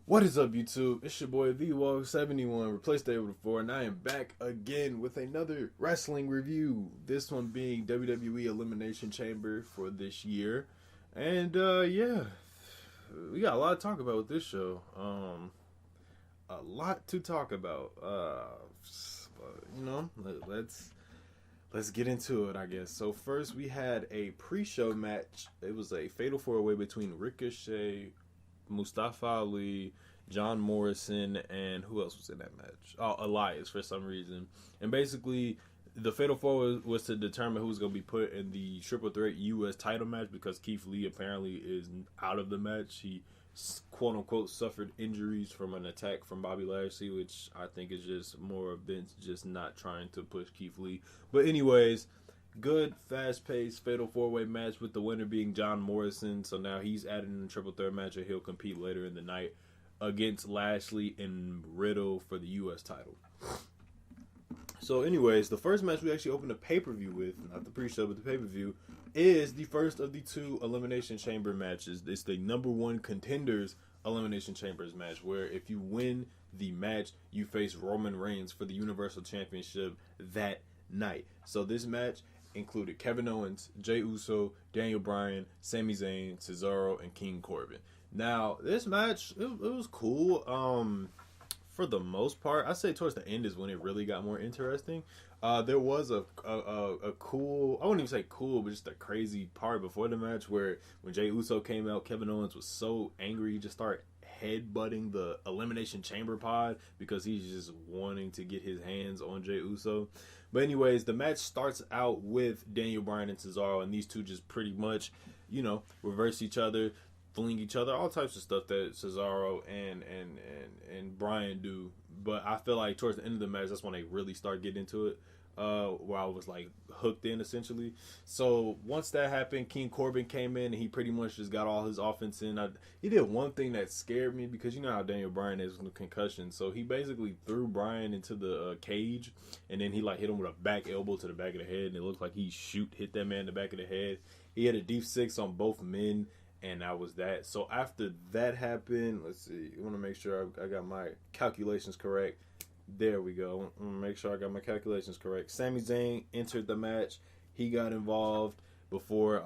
What is up, YouTube? It's your boy VWalk71, replaced David before, and I am back again with another wrestling review. This one being WWE Elimination Chamber for this year. And yeah, we got a lot to talk about with this show. A lot to talk about. Let's get into it, I guess. So first, we had a pre-show match. It was a fatal four-way between Ricochet, Mustafa Ali, John Morrison, and who else was in that match? Oh, Elias for some reason. And basically, the Fatal Four was to determine who's going to be put in the Triple Threat U.S. title match because Keith Lee apparently is out of the match. He, quote-unquote, suffered injuries from an attack from Bobby Lashley, which I think is just more of Vince just not trying to push Keith Lee. But anyways, good, fast-paced, fatal four-way match with the winner being John Morrison. So now he's added in the triple threat match, and he'll compete later in the night against Lashley and Riddle for the U.S. title. So anyways, the first match we actually opened a pay-per-view with, not the pre-show, but the pay-per-view, is the first of the two Elimination Chamber matches. It's the number one contenders Elimination Chambers match, where if you win the match, you face Roman Reigns for the Universal Championship that night. So this match included Kevin Owens, Jey Uso, Daniel Bryan, Sami Zayn, Cesaro, and King Corbin. Now, this match, it was cool. For the most part, I'd say towards the end is when it really got more interesting. There was a cool, I wouldn't even say cool, but just a crazy part before the match where when Jey Uso came out, Kevin Owens was so angry he just started headbutting the Elimination Chamber pod because he's just wanting to get his hands on Jey Uso. But anyways, the match starts out with Daniel Bryan and Cesaro, and these two just pretty much, reverse each other, fling each other, all types of stuff that Cesaro and Bryan do. But I feel like towards the end of the match, that's when they really start getting into it, where I was like hooked in essentially. So once that happened, King Corbin came in and he pretty much just got all his offense in. He did one thing that scared me because you know how Daniel Bryan is with concussion. So he basically threw Bryan into the cage, and then he like hit him with a back elbow to the back of the head, and it looked like he hit that man in the back of the head. He had a deep six on both men. And that was that. So after that happened, let's see. I want to make sure I got my calculations correct. There we go. I want to make sure I got my calculations correct. Sami Zayn entered the match. He got involved before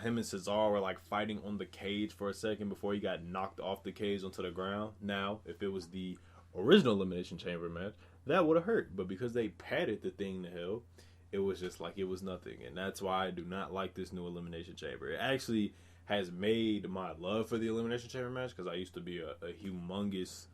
him and Cesaro were like fighting on the cage for a second before he got knocked off the cage onto the ground. Now, if it was the original Elimination Chamber match, that would have hurt. But because they padded the thing to hell, it was just like it was nothing. And that's why I do not like this new Elimination Chamber. It actually has made my love for the Elimination Chamber match because I used to be a humongous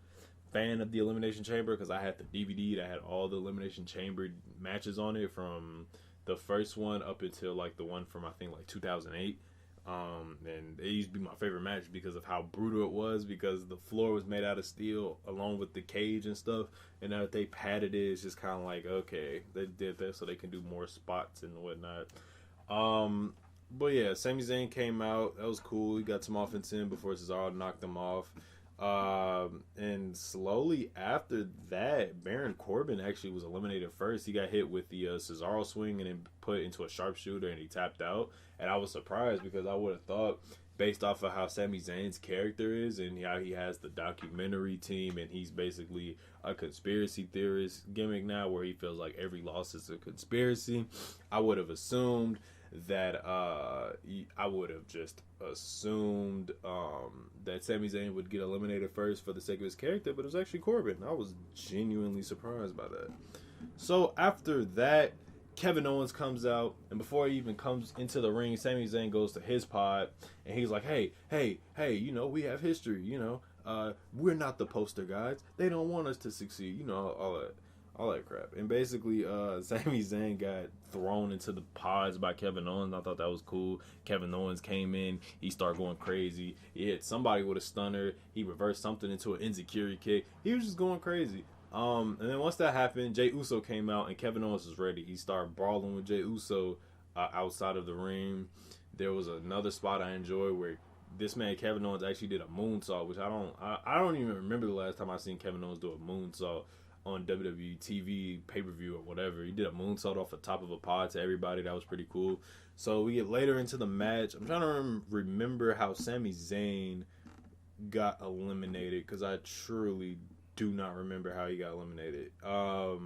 fan of the Elimination Chamber because I had the DVD that had all the Elimination Chamber matches on it from the first one up until like the one from I think like 2008. And it used to be my favorite match because of how brutal it was, because the floor was made out of steel along with the cage and stuff, and now that they padded it, it's just kind of like, okay, they did that so they can do more spots and whatnot. But yeah, Sami Zayn came out. That was cool. He got some offense in before Cesaro knocked him off. And slowly after that, Baron Corbin actually was eliminated first. He got hit with the Cesaro swing and then put into a sharpshooter, and he tapped out. And I was surprised because I would have thought, based off of how Sami Zayn's character is and how he has the documentary team and he's basically a conspiracy theorist gimmick now where he feels like every loss is a conspiracy, I would have assumed that that Sami Zayn would get eliminated first for the sake of his character, but it was actually Corbin. I was genuinely surprised by that. So after that, Kevin Owens comes out, and before he even comes into the ring, Sami Zayn goes to his pod, and he's like, hey, we have history, we're not the poster guys. They don't want us to succeed, all that crap. And basically, Sami Zayn got thrown into the pods by Kevin Owens. I thought that was cool. Kevin Owens came in. He started going crazy. He hit somebody with a stunner. He reversed something into an insecurity kick. He was just going crazy. And then once that happened, Jey Uso came out, and Kevin Owens was ready. He started brawling with Jey Uso outside of the ring. There was another spot I enjoyed where this man Kevin Owens actually did a moonsault, which I don't even remember the last time I seen Kevin Owens do a moonsault on WWE TV pay-per-view or whatever. He did a moonsault off the top of a pod to everybody. That was pretty cool. So we get later into the match. I'm trying to remember how Sami Zayn got eliminated, because I truly do not remember how he got eliminated. I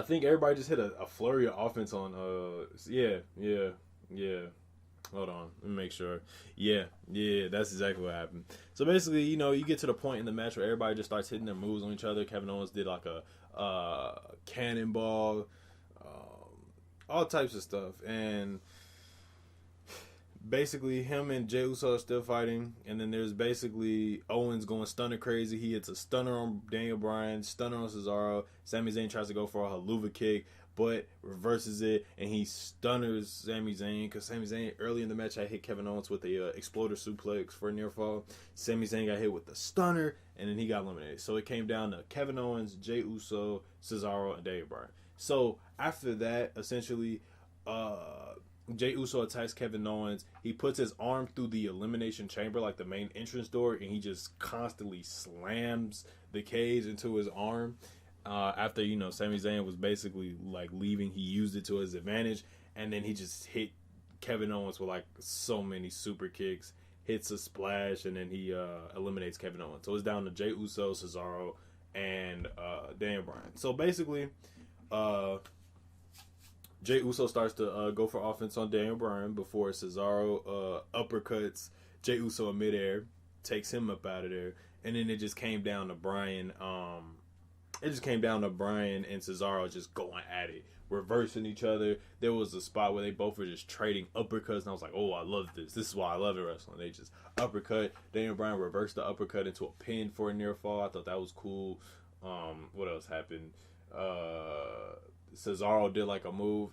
think everybody just hit a flurry of offense on. Yeah. Hold on, let me make sure. Yeah, that's exactly what happened. So basically, you get to the point in the match where everybody just starts hitting their moves on each other. Kevin Owens did like a cannonball, all types of stuff, and basically him and Jey Uso are still fighting. And then there's basically Owens going stunner crazy. He hits a stunner on Daniel Bryan, stunner on Cesaro. Sami Zayn tries to go for a haluva kick, but reverses it, and he stunners Sami Zayn, because Sami Zayn early in the match had hit Kevin Owens with a exploder suplex for a near fall. Sami Zayn got hit with the stunner, and then he got eliminated. So it came down to Kevin Owens, Jey Uso, Cesaro, and Daniel Bryan. So after that, essentially, Jey Uso attacks Kevin Owens. He puts his arm through the Elimination Chamber, like the main entrance door, and he just constantly slams the cage into his arm. After, Sami Zayn was basically like leaving, he used it to his advantage, and then he just hit Kevin Owens with like so many super kicks, hits a splash, and then he eliminates Kevin Owens. So it's down to Jey Uso, Cesaro, and Daniel Bryan. So basically, Jey Uso starts to go for offense on Daniel Bryan before Cesaro uppercuts Jey Uso in midair, takes him up out of there, and then it just came down to Bryan. It just came down to Bryan and Cesaro just going at it, reversing each other. There was a spot where they both were just trading uppercuts, and I was like, oh, I love this. This is why I love it wrestling. They just uppercut. Daniel Bryan reversed the uppercut into a pin for a near fall. I thought that was cool. What else happened? Cesaro did like a move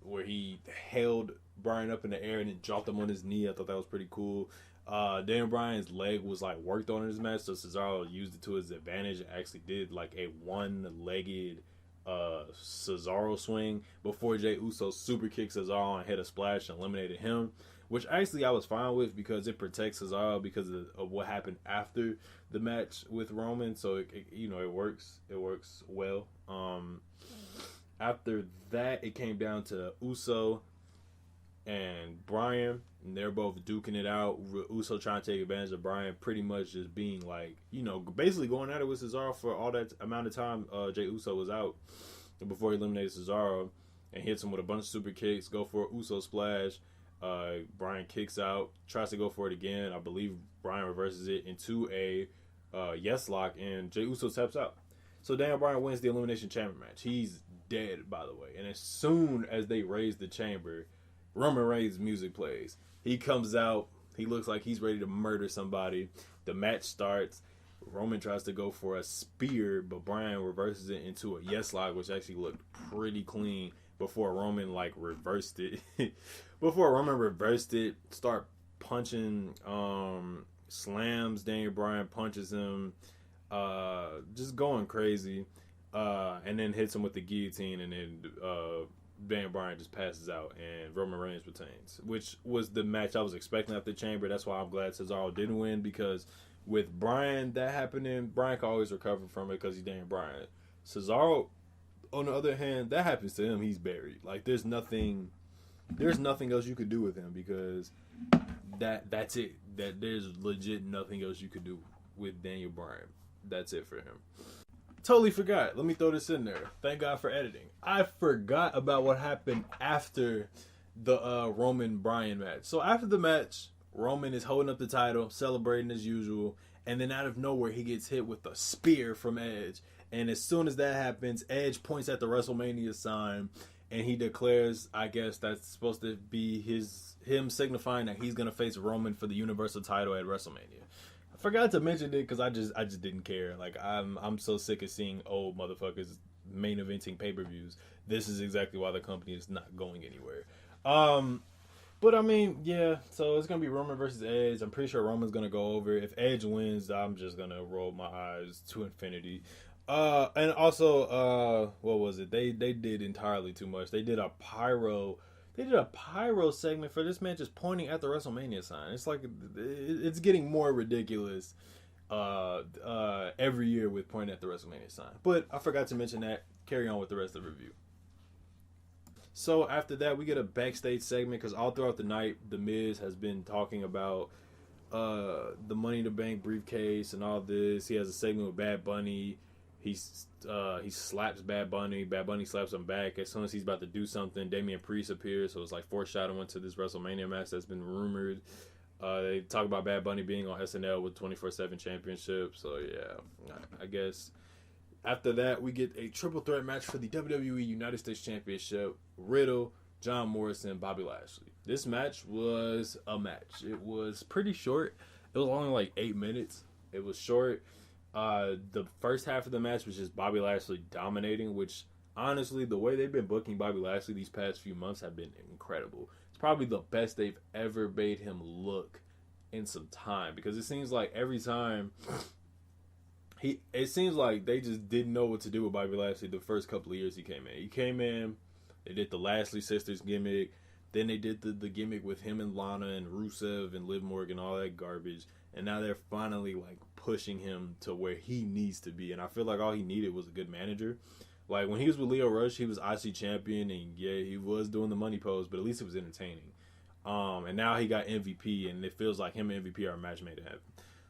where he held Bryan up in the air and then dropped him on his knee. I thought that was pretty cool. Daniel Bryan's leg was like worked on in his match, so Cesaro used it to his advantage and actually did like a one-legged Cesaro swing before Jey Uso super kicked Cesaro and hit a splash and eliminated him, which actually I was fine with because it protects Cesaro because of what happened after the match with Roman. So it works well. After that, it came down to Uso and Bryan, and they're both duking it out. Uso trying to take advantage of Bryan, pretty much just being like, basically going at it with Cesaro for all that amount of time Jey Uso was out before he eliminated Cesaro, and hits him with a bunch of super kicks, go for a Uso splash. Bryan kicks out, tries to go for it again. I believe Bryan reverses it into a yes lock, and Jey Uso taps out. So Daniel Bryan wins the Elimination Chamber match. He's dead, by the way. And as soon as they raise the chamber, Roman Reigns' music plays. He comes out. He looks like he's ready to murder somebody. The match starts. Roman tries to go for a spear, but Bryan reverses it into a yes lock, which actually looked pretty clean before Roman reversed it. Before Roman reversed it, start punching, slams Daniel Bryan, punches him, just going crazy, and then hits him with the guillotine, and then Daniel Bryan just passes out, and Roman Reigns retains, which was the match I was expecting after the Chamber. That's why I'm glad Cesaro didn't win, because with Bryan that happening, Bryan can always recover from it because he's Daniel Bryan. Cesaro, on the other hand, that happens to him, he's buried. There's nothing else you could do with him, because that's it. That there's legit nothing else you could do with Daniel Bryan. That's it for him. Totally forgot. Let me throw this in there. Thank God for editing. I forgot about what happened after the Roman Bryan match. So after the match, Roman is holding up the title, celebrating as usual, and then out of nowhere he gets hit with a spear from Edge. And as soon as that happens, Edge points at the WrestleMania sign, and he declares, I guess that's supposed to be him signifying that he's gonna face Roman for the Universal title at WrestleMania. I forgot to mention it because I just didn't care. I'm so sick of seeing old motherfuckers main eventing pay-per-views. This is exactly why the company is not going anywhere. But I mean, yeah, so it's gonna be Roman versus Edge. I'm pretty sure Roman's gonna go over. If Edge wins, I'm just gonna roll my eyes to infinity. And also, what was it? They did entirely too much. They did a pyro segment for this man just pointing at the WrestleMania sign. It's it's getting more ridiculous every year with pointing at the WrestleMania sign. But I forgot to mention that. Carry on with the rest of the review. So after that, we get a backstage segment because all throughout the night, the MIZ has been talking about the Money in the Bank briefcase and all this. He has a segment with Bad Bunny. He slaps Bad Bunny. Bad Bunny slaps him back. As soon as he's about to do something, Damian Priest appears. So it's like foreshadowing to this WrestleMania match that's been rumored. They talk about Bad Bunny being on SNL with 24/7 Championship. So yeah, I guess after that we get a triple threat match for the WWE United States Championship. Riddle, John Morrison, Bobby Lashley. This match was a match. It was pretty short. It was only like 8 minutes. It was short. The first half of the match was just Bobby Lashley dominating, which honestly, the way they've been booking Bobby Lashley these past few months have been incredible. It's probably the best they've ever made him look in some time, because it seems like every time it seems like they just didn't know what to do with Bobby Lashley the first couple of years he came in. He came in, they did the Lashley sisters gimmick, then they did the gimmick with him and Lana and Rusev and Liv Morgan, all that garbage, and now they're finally like pushing him to where he needs to be. And I feel like all he needed was a good manager. Like when he was with Leo Rush, he was IC champion, and yeah, he was doing the money pose, but at least it was entertaining. And now he got MVP, and it feels like him and MVP are a match made in heaven.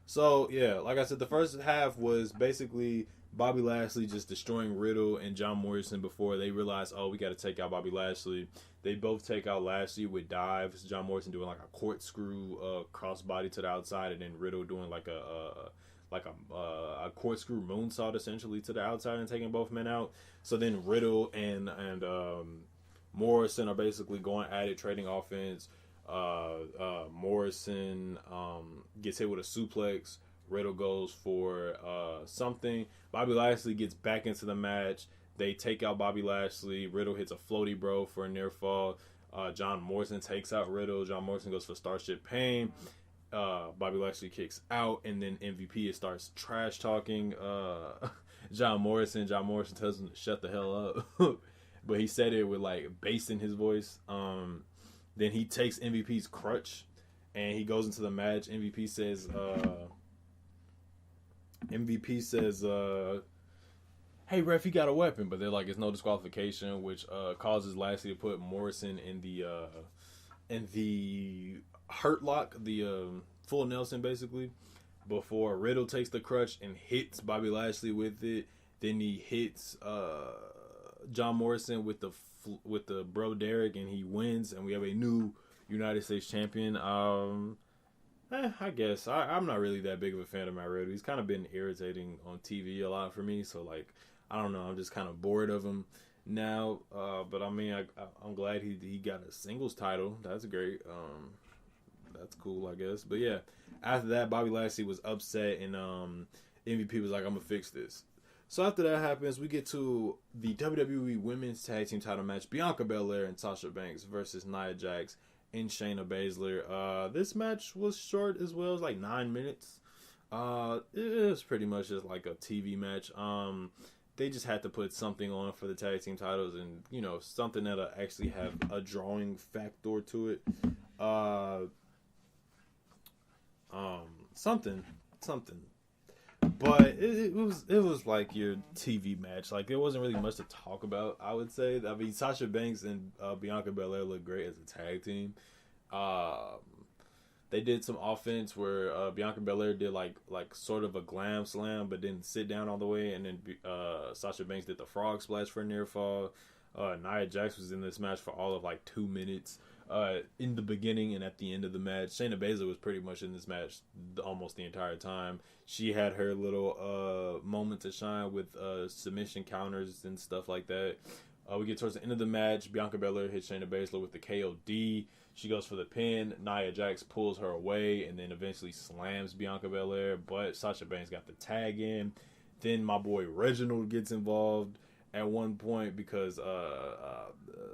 So yeah, like I said, the first half was basically Bobby Lashley just destroying Riddle and John Morrison before they realized, oh, we got to take out Bobby Lashley. They both take out Lashley with dives. John Morrison doing like a corkscrew crossbody to the outside, and then Riddle doing like a corkscrew moonsault essentially to the outside and taking both men out. So then Riddle and Morrison are basically going at it, trading offense. Morrison gets hit with a suplex. Riddle goes for something. Bobby Lashley gets back into the match. They take out Bobby Lashley. Riddle hits a floaty bro for a near fall. John Morrison takes out Riddle. John Morrison goes for Starship Pain. Bobby Lashley kicks out, and then MVP starts trash talking John Morrison. John Morrison tells him to shut the hell up, but he said it with like bass in his voice. Then he takes MVP's crutch, and he goes into the match. MVP says, "Hey ref, he got a weapon," but they're like, "It's no disqualification," which causes Lashley to put Morrison in the hurt lock, the full Nelson basically, before Riddle takes the crutch and hits Bobby Lashley with it. Then he hits John Morrison with the bro Derek, and he wins, and we have a new United States champion. I guess I'm not really that big of a fan of Matt Riddle. He's kind of been irritating on TV a lot for me, so like I don't know, I'm just kind of bored of him now. But I mean, I'm glad he got a singles title. That's great. That's cool, I guess. But yeah, after that, Bobby Lashley was upset, and MVP was like, "I'm gonna fix this." So after that happens, we get to the WWE Women's Tag Team title match: Bianca Belair and Sasha Banks versus Nia Jax and Shayna Baszler. This match was short as well. It was like 9 minutes. It was pretty much just like a TV match. They just had to put something on for the tag team titles, and you know, something that'll actually have a drawing factor to it. Something. But it was like your TV match. Like there wasn't really much to talk about, I would say. I mean, Sasha Banks and Bianca Belair look great as a tag team. They did some offense where Bianca Belair did like sort of a glam slam, but didn't sit down all the way, and then Sasha Banks did the frog splash for a near fall. Nia Jax was in this match for all of like 2 minutes. In the beginning and at the end of the match. Shayna Baszler was pretty much in this match almost the entire time. She had her little moment to shine with submission counters and stuff like that. We get towards the end of the match. Bianca Belair hits Shayna Baszler with the KOD. She goes for the pin. Nia Jax pulls her away and then eventually slams Bianca Belair, but Sasha Banks got the tag in. Then my boy Reginald gets involved at one point because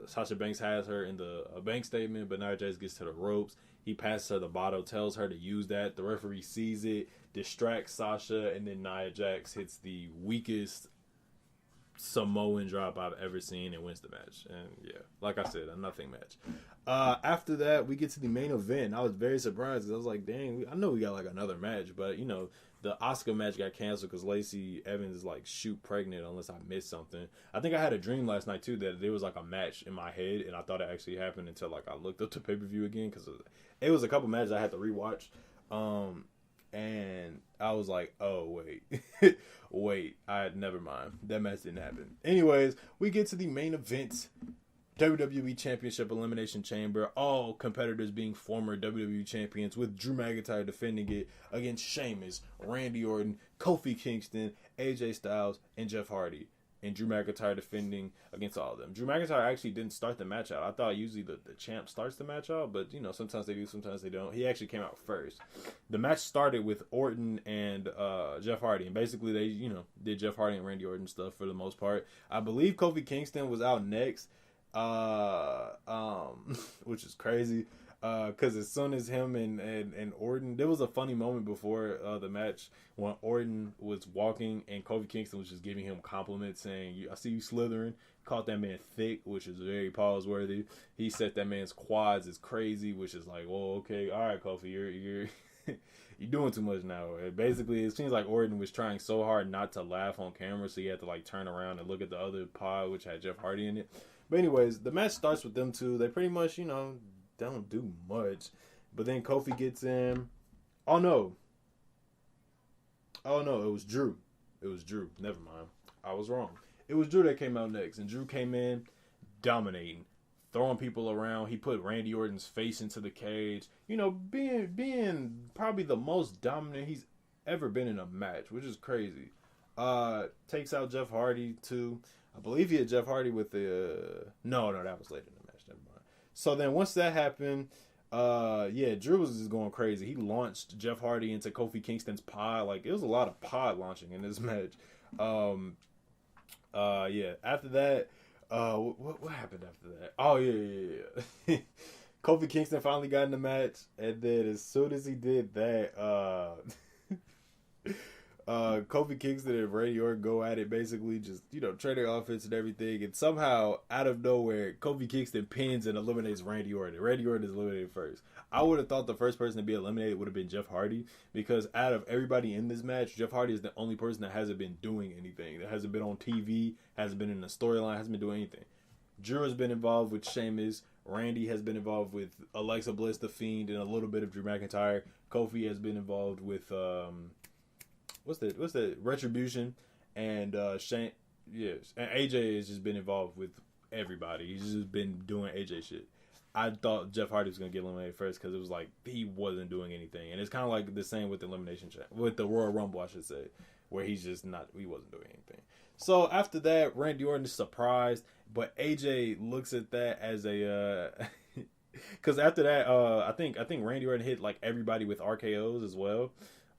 Sasha Banks has her in the bank statement, but Nia Jax gets to the ropes. He passes her the bottle, tells her to use that. The referee sees it, distracts Sasha, and then Nia Jax hits the weakest Samoan drop I've ever seen and wins the match. And yeah, like I said, a nothing match. After that, we get to the main event. I was very surprised because I was like, dang, I know we got like another match, but you know, the Asuka match got canceled because Lacey Evans is like shoot pregnant unless I missed something. I think I had a dream last night too that there was like a match in my head, and I thought it actually happened until like I looked up the pay-per-view again because it was a couple matches I had to rewatch. And I was like, oh wait, never mind. That match didn't happen. Anyways, we get to the main event. WWE Championship Elimination Chamber, all competitors being former WWE champions, with Drew McIntyre defending it against Sheamus, Randy Orton, Kofi Kingston, AJ Styles, and Jeff Hardy. And Drew McIntyre defending against all of them. Drew McIntyre actually didn't start the match out. I thought usually the champ starts the match out, but sometimes they do, sometimes they don't. He actually came out first. The match started with Orton and Jeff Hardy, and basically they did Jeff Hardy and Randy Orton stuff for the most part. I believe Kofi Kingston was out next. Which is crazy, because as soon as him and Orton, there was a funny moment before the match when Orton was walking and Kofi Kingston was just giving him compliments, saying, "I see you slithering." Called that man thick, which is very pause-worthy. He said that man's quads is crazy, which is like, well, okay, all right, Kofi, you're you're doing too much now. Basically, it seems like Orton was trying so hard not to laugh on camera, so he had to like turn around and look at the other pod, which had Jeff Hardy in it. But anyways, the match starts with them two. They pretty much, don't do much. But then Kofi gets in. Oh no, it was Drew. Never mind. I was wrong. It was Drew that came out next. And Drew came in dominating, throwing people around. He put Randy Orton's face into the cage. Being probably the most dominant he's ever been in a match, which is crazy. Takes out Jeff Hardy too. I believe he had Jeff Hardy with the... No, that was later in the match. Never mind. So then once that happened, Drew was just going crazy. He launched Jeff Hardy into Kofi Kingston's pod. Like, it was a lot of pod launching in this match. After that, what happened after that? Oh, yeah. Kofi Kingston finally got in the match, and then as soon as he did that, Kofi Kingston and Randy Orton go at it, basically just, trading offense and everything, and somehow, out of nowhere, Kofi Kingston pins and eliminates Randy Orton. Randy Orton is eliminated first. I would have thought the first person to be eliminated would have been Jeff Hardy, because out of everybody in this match, Jeff Hardy is the only person that hasn't been doing anything, that hasn't been on TV, hasn't been in the storyline, hasn't been doing anything. Drew has been involved with Sheamus. Randy has been involved with Alexa Bliss, The Fiend, and a little bit of Drew McIntyre. Kofi has been involved with... What's that? Retribution, and Shane. Yes, and AJ has just been involved with everybody. He's just been doing AJ shit. I thought Jeff Hardy was gonna get eliminated first because it was like he wasn't doing anything, and it's kind of like the same with the Elimination Chamber, with the Royal Rumble, I should say, where he wasn't doing anything. So after that, Randy Orton is surprised, but AJ looks at that as a because after that, I think Randy Orton hit like everybody with RKOs as well.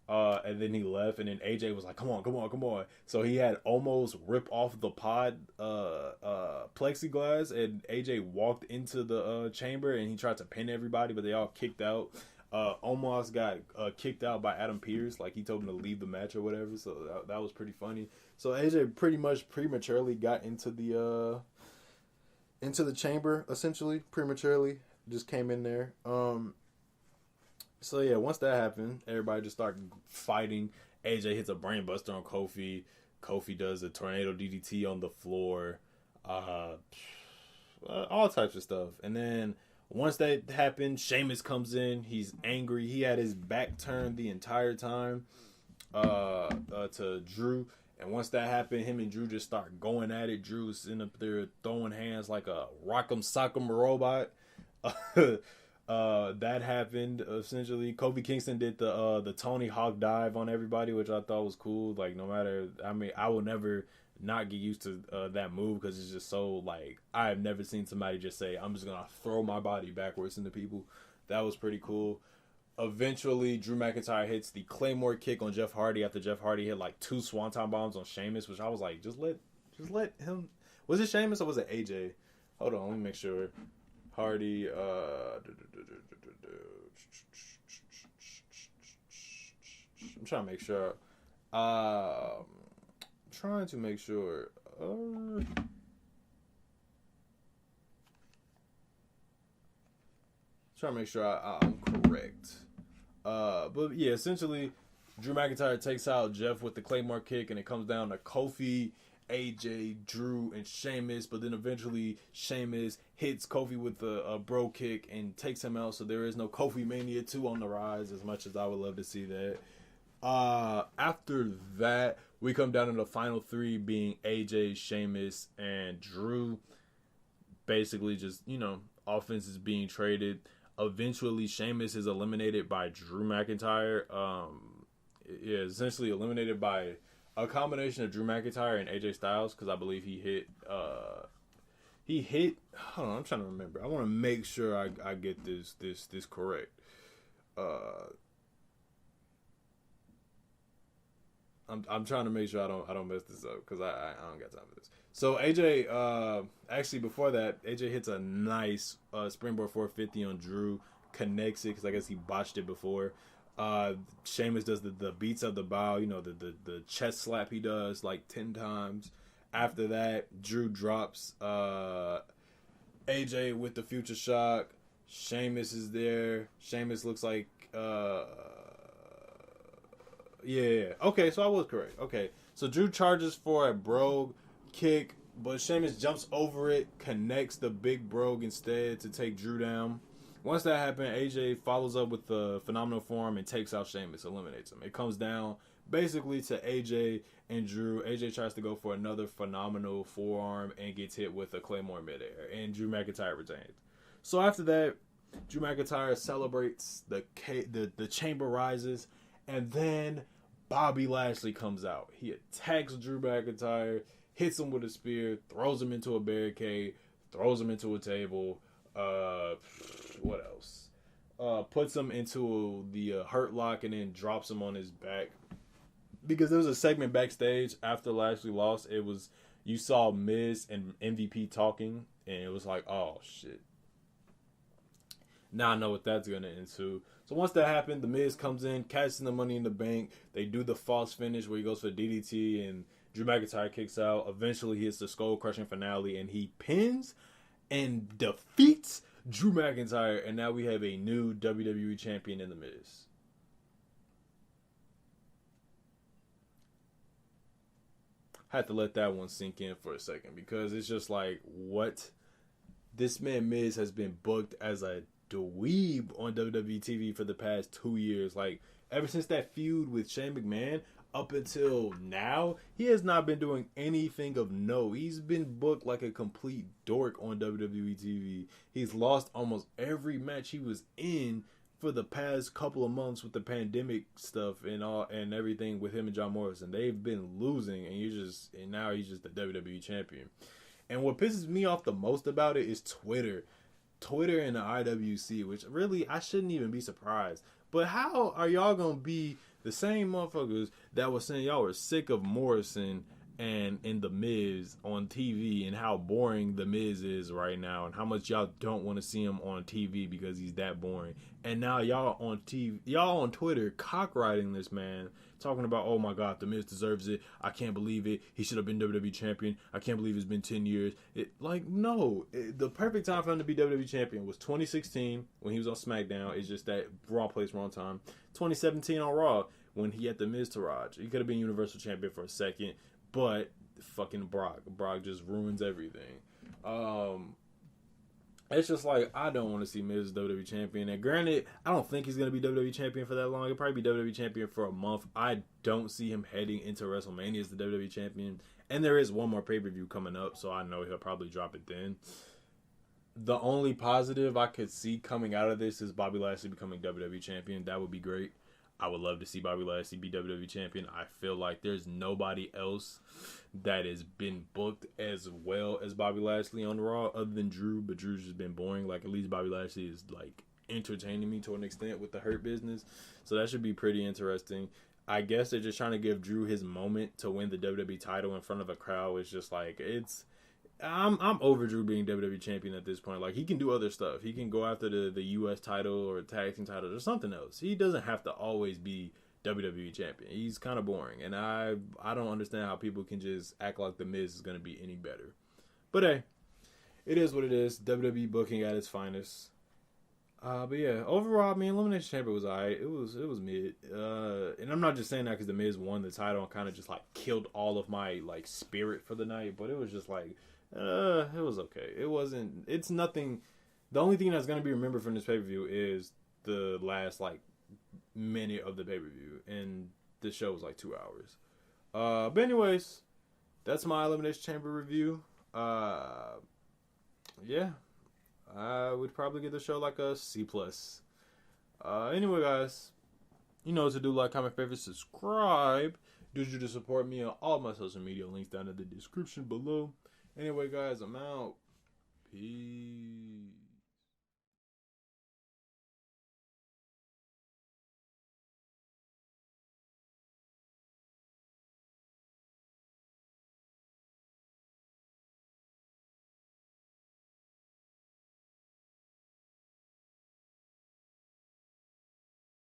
And then he left, and then AJ was like, come on. So he had almost rip off the pod plexiglass, and AJ walked into the chamber, and he tried to pin everybody, but they all kicked out. Omos got kicked out by Adam Pearce, like he told him to leave the match or whatever, so that was pretty funny. So AJ pretty much prematurely got into the chamber, essentially, prematurely. Just came in there. So yeah, once that happened, everybody just started fighting. AJ hits a brainbuster on Kofi. Kofi does a tornado DDT on the floor. All types of stuff. And then once that happened, Sheamus comes in. He's angry. He had his back turned the entire time to Drew. And once that happened, him and Drew just start going at it. Drew was sitting up there throwing hands like a rock'em sock'em robot. That happened essentially. Kofi Kingston did the Tony Hawk dive on everybody, which I thought was cool. Like, no matter, I will never not get used to that move because it's just so, like, I have never seen somebody just say, I'm just gonna throw my body backwards into people. That was pretty cool. Eventually, Drew McIntyre hits the Claymore kick on Jeff Hardy after Jeff Hardy hit like 2 Swanton bombs on Sheamus, which I was like, just let him. Was it Sheamus or was it AJ? Hold on, let me make sure. Hardy, I'm trying to make sure. Trying to make sure. Trying to make sure I'm correct. But yeah, essentially, Drew McIntyre takes out Jeff with the Claymore kick, and it comes down to Kofi AJ, Drew, and Sheamus, but then eventually Sheamus hits Kofi with a bro kick and takes him out, so there is no Kofi Mania 2 on the rise, as much as I would love to see that. After that, we come down to the final three being AJ, Sheamus, and Drew. Basically just, offenses being traded. Eventually, Sheamus is eliminated by Drew McIntyre. Essentially eliminated by a combination of Drew McIntyre and AJ Styles, because I believe he hit, hold on, I'm trying to remember. I want to make sure I get this correct. I'm trying to make sure I don't mess this up, because I don't got time for this. So AJ, actually before that, AJ hits a nice springboard 450 on Drew, connects it, because I guess he botched it before. Sheamus does the beats of the bow, the chest slap he does like 10 times. After that, Drew drops AJ with the future shock. Sheamus is there. Sheamus looks like okay, so I was correct. Okay, so Drew charges for a brogue kick, but Sheamus jumps over it, connects the big brogue instead to take Drew down. Once that happened, AJ follows up with the phenomenal form and takes out Sheamus, eliminates him. It comes down basically to AJ and Drew. AJ tries to go for another phenomenal forearm and gets hit with a Claymore midair, and Drew McIntyre retains. So after that, Drew McIntyre celebrates, the chamber rises, and then Bobby Lashley comes out. He attacks Drew McIntyre, hits him with a spear, throws him into a barricade, throws him into a table. What else? Puts him into the hurt lock and then drops him on his back. Because there was a segment backstage after Lashley lost. It was, you saw Miz and MVP talking, and it was like, oh shit. Now I know what that's going to ensue. So once that happened, the Miz comes in, cashes the Money in the Bank. They do the false finish where he goes for DDT and Drew McIntyre kicks out. Eventually he hits the skull crushing finale and he pins and defeats Drew McIntyre, and now we have a new WWE champion in the Miz. I had to let that one sink in for a second, because it's just like, what? This man Miz has been booked as a dweeb on WWE TV for the past 2 years. Like, ever since that feud with Shane McMahon, up until now, he has not been doing anything of note. He's been booked like a complete dork on WWE TV. He's lost almost every match he was in for the past couple of months with the pandemic stuff and everything with him and John Morrison. They've been losing, and now he's just the WWE champion. And what pisses me off the most about it is Twitter and the IWC, which really, I shouldn't even be surprised. But how are y'all gonna be the same motherfuckers that were saying y'all were sick of Morrison and The Miz on TV, and how boring The Miz is right now, and how much y'all don't want to see him on TV because he's that boring? And now y'all on TV, y'all on Twitter cockriding this man, talking about, oh my God, The Miz deserves it. I can't believe it. He should have been WWE champion. I can't believe it's been 10 years. The perfect time for him to be WWE champion was 2016 when he was on SmackDown. It's just that wrong place, wrong time. 2017 on Raw when he had the Miz Taraj. He could have been Universal Champion for a second, but fucking Brock just ruins everything. It's just like, I don't want to see Miz as WWE champion. And granted, I don't think he's going to be WWE champion for that long. He'll probably be WWE champion for a month. I don't see him heading into WrestleMania as the WWE champion. And there is one more pay-per-view coming up, so I know he'll probably drop it then. The only positive I could see coming out of this is Bobby Lashley becoming WWE champion. That would be great. I would love to see Bobby Lashley be WWE champion. I feel like there's nobody else that has been booked as well as Bobby Lashley on Raw other than Drew, but Drew's just been boring. Like, at least Bobby Lashley is like entertaining me to an extent with the Hurt Business. So that should be pretty interesting. I guess they're just trying to give Drew his moment to win the WWE title in front of a crowd. It's just like, I'm over Drew being WWE champion at this point. Like, he can do other stuff. He can go after the US title or tag team title or something else. He doesn't have to always be WWE champion. He's kind of boring, and I don't understand how people can just act like The Miz is going to be any better. But hey, it is what it is. WWE booking at its finest. But yeah, overall, I mean, Elimination Chamber was alright. It was mid. And I'm not just saying that because the Miz won the title and kind of just like killed all of my like spirit for the night. But it was just like, it was okay. It wasn't. It's nothing. The only thing that's gonna be remembered from this pay per view is the last like minute of the pay per view, and the show was like 2 hours. But anyways, that's my Elimination Chamber review. Yeah. I would probably give the show like a C plus. Anyway, guys, you know what to do. Like, comment, favorite, subscribe. Do you to support me on all my social media links down in the description below. Anyway, guys, I'm out. Peace.